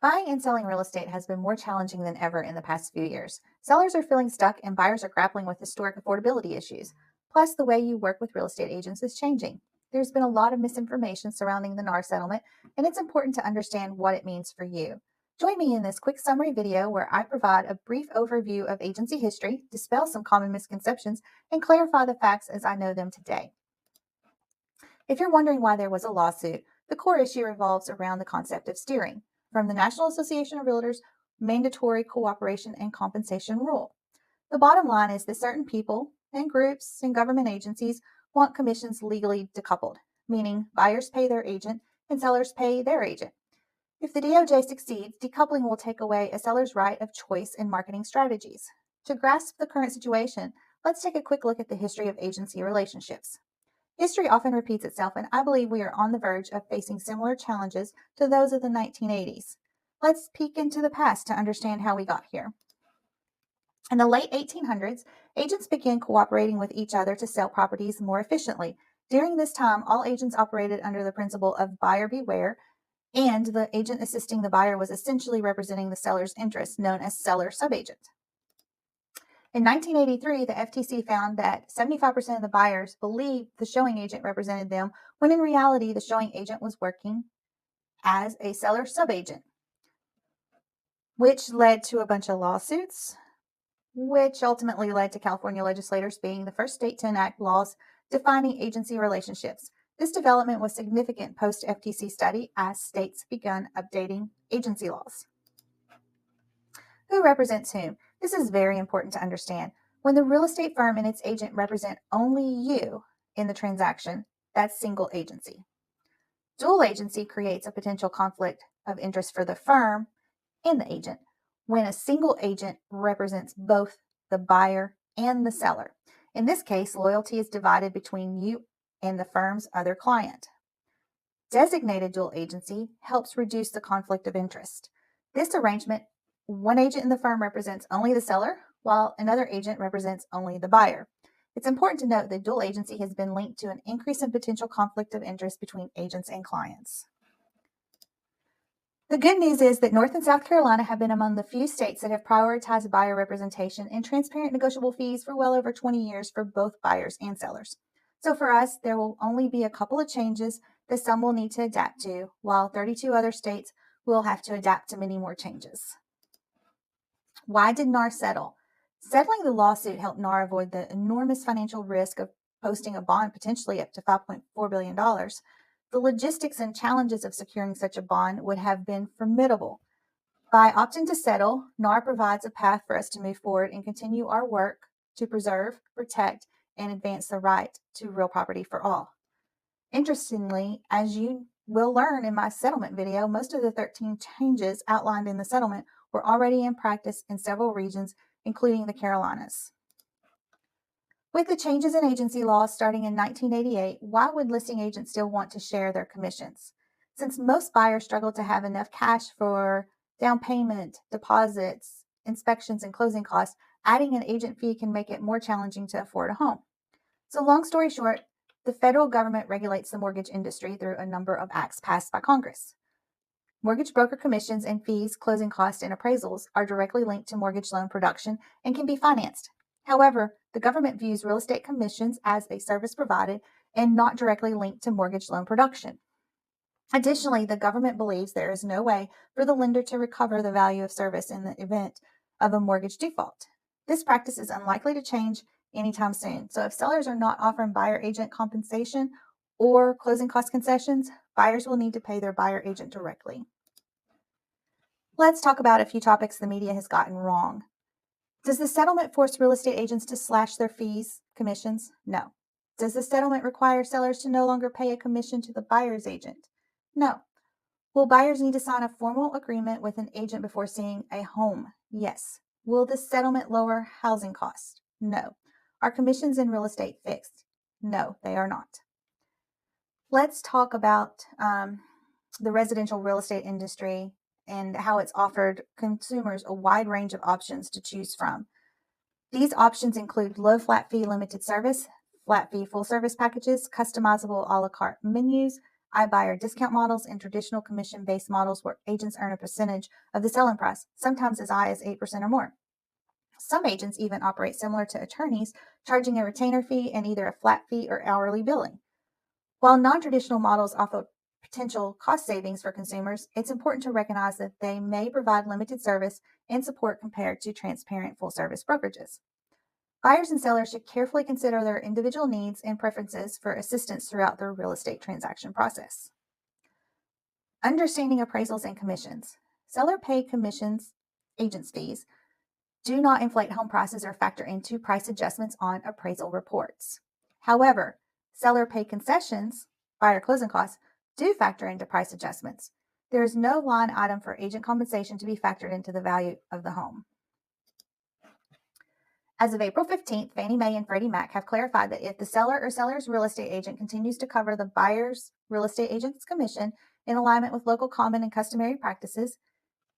Buying and selling real estate has been more challenging than ever in the past few years. Sellers are feeling stuck and buyers are grappling with historic affordability issues. Plus, the way you work with real estate agents is changing. There's been a lot of misinformation surrounding the NAR settlement, and it's important to understand what it means for you. Join me in this quick summary video where I provide a brief overview of agency history, dispel some common misconceptions, and clarify the facts as I know them today. If you're wondering why there was a lawsuit, the core issue revolves around the concept of steering, from the National Association of Realtors mandatory cooperation and compensation rule. The bottom line is that certain people and groups and government agencies want commissions legally decoupled, meaning buyers pay their agent and sellers pay their agent. If the DOJ succeeds, decoupling will take away a seller's right of choice in marketing strategies. To grasp the current situation, let's take a quick look at the history of agency relationships. History often repeats itself, and I believe we are on the verge of facing similar challenges to those of the 1980s. Let's peek into the past to understand how we got here. In the late 1800s, agents began cooperating with each other to sell properties more efficiently. During this time, all agents operated under the principle of buyer beware, and the agent assisting the buyer was essentially representing the seller's interest, known as seller subagent. In 1983, the FTC found that 75% of the buyers believed the showing agent represented them, when in reality, the showing agent was working as a seller subagent, which led to a bunch of lawsuits, which ultimately led to California legislators being the first state to enact laws defining agency relationships. This development was significant post-FTC study as states began updating agency laws. Who represents whom? This is very important to understand. When the real estate firm and its agent represent only you in the transaction, that's single agency. Dual agency creates a potential conflict of interest for the firm and the agent when a single agent represents both the buyer and the seller. In this case, loyalty is divided between you and the firm's other client. Designated dual agency helps reduce the conflict of interest. This arrangement, one agent in the firm represents only the seller, while another agent represents only the buyer. It's important to note that dual agency has been linked to an increase in potential conflict of interest between agents and clients. The good news is that North and South Carolina have been among the few states that have prioritized buyer representation and transparent negotiable fees for well over 20 years for both buyers and sellers. So for us, there will only be a couple of changes that some will need to adapt to, while 32 other states will have to adapt to many more changes. Why did NAR settle? Settling the lawsuit helped NAR avoid the enormous financial risk of posting a bond potentially up to $5.4 billion. The logistics and challenges of securing such a bond would have been formidable. By opting to settle, NAR provides a path for us to move forward and continue our work to preserve, protect, and advance the right to real property for all. Interestingly, as you will learn in my settlement video, most of the 13 changes outlined in the settlement were already in practice in several regions, including the Carolinas. With the changes in agency laws starting in 1988, why would listing agents still want to share their commissions? Since most buyers struggle to have enough cash for down payment, deposits, inspections, and closing costs, adding an agent fee can make it more challenging to afford a home. So long story short, the federal government regulates the mortgage industry through a number of acts passed by Congress. Mortgage broker commissions and fees, closing costs, and appraisals are directly linked to mortgage loan production and can be financed. However, the government views real estate commissions as a service provided and not directly linked to mortgage loan production. Additionally, the government believes there is no way for the lender to recover the value of service in the event of a mortgage default. This practice is unlikely to change anytime soon. So if sellers are not offering buyer agent compensation or closing cost concessions, buyers will need to pay their buyer agent directly. Let's talk about a few topics the media has gotten wrong. Does the settlement force real estate agents to slash their fees, commissions? No. Does the settlement require sellers to no longer pay a commission to the buyer's agent? No. Will buyers need to sign a formal agreement with an agent before seeing a home? Yes. Will the settlement lower housing costs? No. Are commissions in real estate fixed? No, they are not. Let's talk about the residential real estate industry and how it's offered consumers a wide range of options to choose from. These options include low flat fee limited service, flat fee full service packages, customizable a la carte menus, iBuyer discount models, and traditional commission-based models where agents earn a percentage of the selling price, sometimes as high as 8% or more. Some agents even operate similar to attorneys, charging a retainer fee and either a flat fee or hourly billing. While non-traditional models offer potential cost savings for consumers, it's important to recognize that they may provide limited service and support compared to transparent full-service brokerages. Buyers and sellers should carefully consider their individual needs and preferences for assistance throughout the real estate transaction process. Understanding appraisals and commissions. Seller pay commissions, agents' fees, do not inflate home prices or factor into price adjustments on appraisal reports. However, seller pay concessions, buyer closing costs, do factor into price adjustments. There is no line item for agent compensation to be factored into the value of the home. As of April 15th, Fannie Mae and Freddie Mac have clarified that if the seller or seller's real estate agent continues to cover the buyer's real estate agent's commission in alignment with local common and customary practices,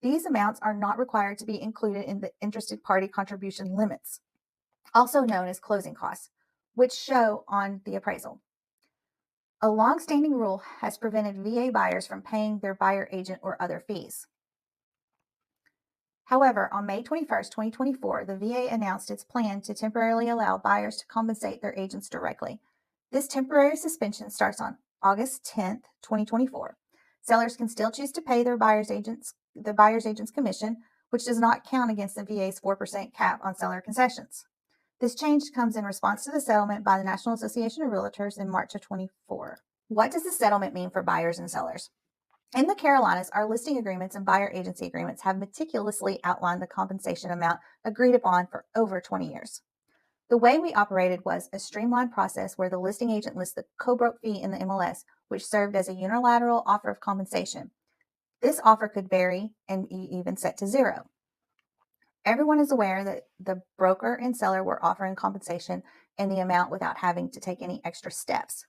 these amounts are not required to be included in the interested party contribution limits, also known as closing costs, which show on the appraisal. A long-standing rule has prevented VA buyers from paying their buyer agent or other fees. However, on May 21st, 2024, the VA announced its plan to temporarily allow buyers to compensate their agents directly. This temporary suspension starts on August 10th, 2024. Sellers can still choose to pay the buyer's agent's commission, which does not count against the VA's 4% cap on seller concessions. This change comes in response to the settlement by the National Association of Realtors in March of 24. What does the settlement mean for buyers and sellers? In the Carolinas, our listing agreements and buyer agency agreements have meticulously outlined the compensation amount agreed upon for over 20 years. The way we operated was a streamlined process where the listing agent lists the co-broke fee in the MLS, which served as a unilateral offer of compensation. This offer could vary and be even set to zero. Everyone is aware that the broker and seller were offering compensation and the amount without having to take any extra steps.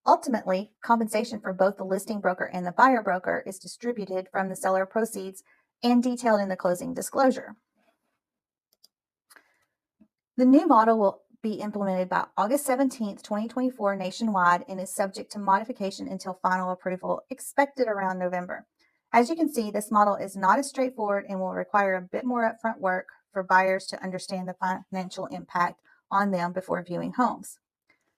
Ultimately, compensation for both the listing broker and the buyer broker is distributed from the seller proceeds and detailed in the closing disclosure. The new model will be implemented by August 17, 2024 nationwide and is subject to modification until final approval expected around November. As you can see, this model is not as straightforward and will require a bit more upfront work for buyers to understand the financial impact on them before viewing homes.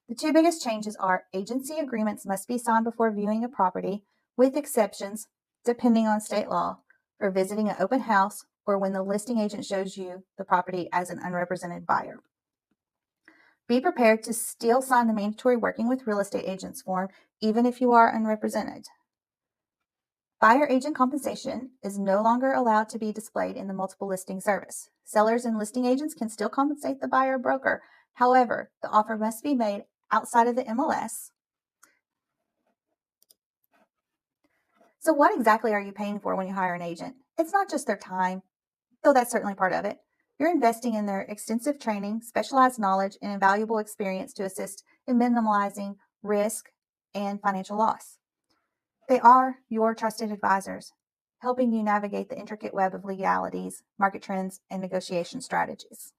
The two biggest changes are agency agreements must be signed before viewing a property, with exceptions, depending on state law, for visiting an open house or when the listing agent shows you the property as an unrepresented buyer. Be prepared to still sign the mandatory working with real estate agents form, even if you are unrepresented. Buyer agent compensation is no longer allowed to be displayed in the multiple listing service. Sellers and listing agents can still compensate the buyer broker. However, the offer must be made outside of the MLS. So what exactly are you paying for when you hire an agent? It's not just their time, though that's certainly part of it. You're investing in their extensive training, specialized knowledge, and invaluable experience to assist in minimizing risk and financial loss. They are your trusted advisors, helping you navigate the intricate web of legalities, market trends, and negotiation strategies.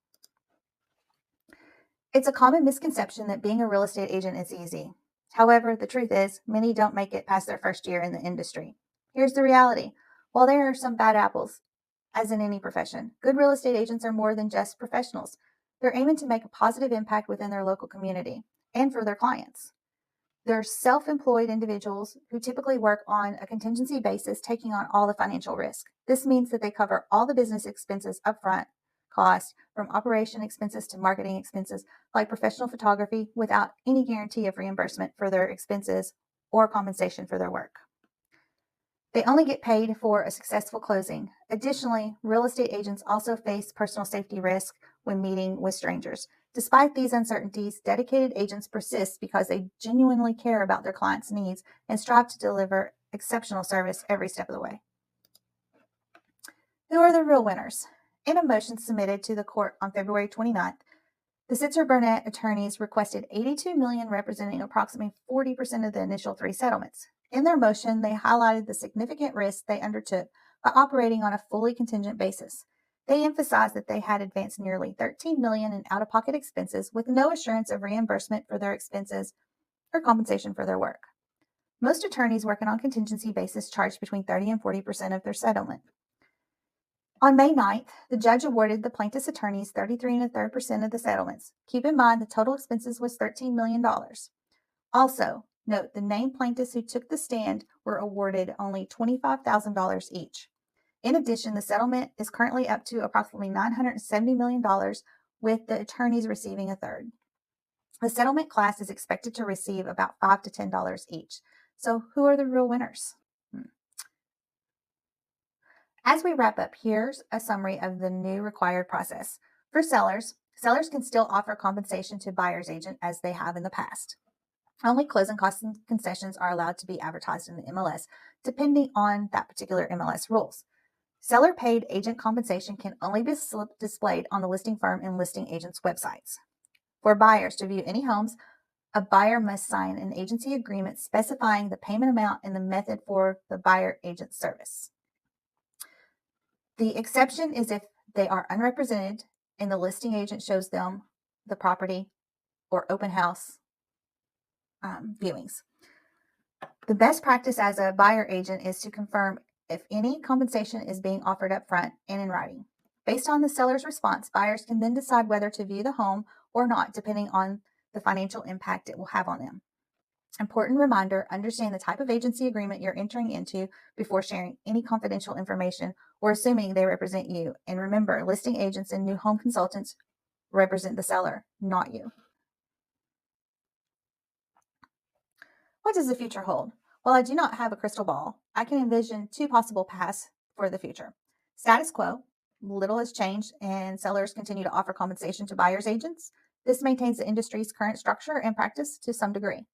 It's a common misconception that being a real estate agent is easy. However, the truth is, many don't make it past their first year in the industry. Here's the reality. While there are some bad apples, as in any profession, good real estate agents are more than just professionals. They're aiming to make a positive impact within their local community and for their clients. They're self-employed individuals who typically work on a contingency basis, taking on all the financial risk. This means that they cover all the business expenses upfront, cost from operation expenses to marketing expenses, like professional photography, without any guarantee of reimbursement for their expenses or compensation for their work. They only get paid for a successful closing. Additionally, real estate agents also face personal safety risk when meeting with strangers. Despite these uncertainties, dedicated agents persist because they genuinely care about their clients' needs and strive to deliver exceptional service every step of the way. Who are the real winners? In a motion submitted to the court on February 29th, the Sitzer Burnett attorneys requested $82 million, representing approximately 40% of the initial 3 settlements. In their motion, they highlighted the significant risks they undertook by operating on a fully contingent basis. They emphasized that they had advanced nearly $13 million in out-of-pocket expenses with no assurance of reimbursement for their expenses or compensation for their work. Most attorneys working on contingency basis charge between 30 and 40% of their settlement. On May 9th, the judge awarded the plaintiff's attorneys 33 1/3% of the settlements. Keep in mind the total expenses was $13 million. Also, note the named plaintiffs who took the stand were awarded only $25,000 each. In addition, the settlement is currently up to approximately $970 million, with the attorneys receiving a third. The settlement class is expected to receive about $5 to $10 each. So, who are the real winners? As we wrap up, here's a summary of the new required process. For sellers can still offer compensation to buyer's agent as they have in the past. Only closing costs and concessions are allowed to be advertised in the MLS, depending on that particular MLS rules. Seller paid agent compensation can only be displayed on the listing firm and listing agent's websites. For buyers to view any homes, a buyer must sign an agency agreement specifying the payment amount and the method for the buyer agent service. The exception is if they are unrepresented and the listing agent shows them the property or open house viewings. The best practice as a buyer agent is to confirm if any compensation is being offered up front and in writing. Based on the seller's response, buyers can then decide whether to view the home or not, depending on the financial impact it will have on them. Important reminder, understand the type of agency agreement you're entering into before sharing any confidential information or assuming they represent you. And remember, listing agents and new home consultants represent the seller, not you. What does the future hold? While I do not have a crystal ball, I can envision two possible paths for the future. Status quo, little has changed, and sellers continue to offer compensation to buyer's agents. This maintains the industry's current structure and practice to some degree.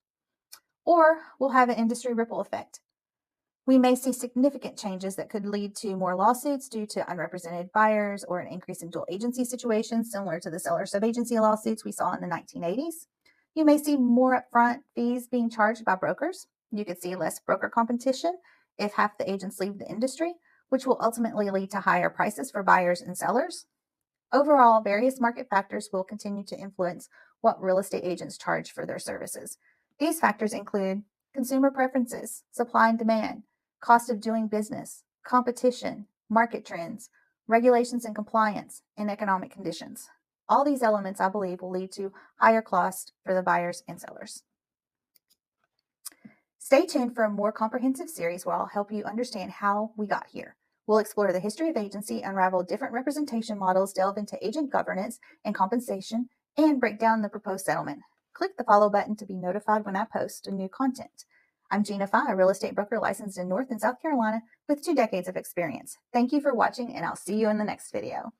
Or we'll have an industry ripple effect. We may see significant changes that could lead to more lawsuits due to unrepresented buyers or an increase in dual agency situations similar to the seller subagency lawsuits we saw in the 1980s. You may see more upfront fees being charged by brokers. You could see less broker competition if half the agents leave the industry, which will ultimately lead to higher prices for buyers and sellers. Overall, various market factors will continue to influence what real estate agents charge for their services. These factors include consumer preferences, supply and demand, cost of doing business, competition, market trends, regulations and compliance, and economic conditions. All these elements, I believe, will lead to higher costs for the buyers and sellers. Stay tuned for a more comprehensive series where I'll help you understand how we got here. We'll explore the history of agency, unravel different representation models, delve into agent governance and compensation, and break down the proposed settlement. Click the follow button to be notified when I post new content. I'm Geena, a real estate broker licensed in North and South Carolina with 2 decades of experience. Thank you for watching, and I'll see you in the next video.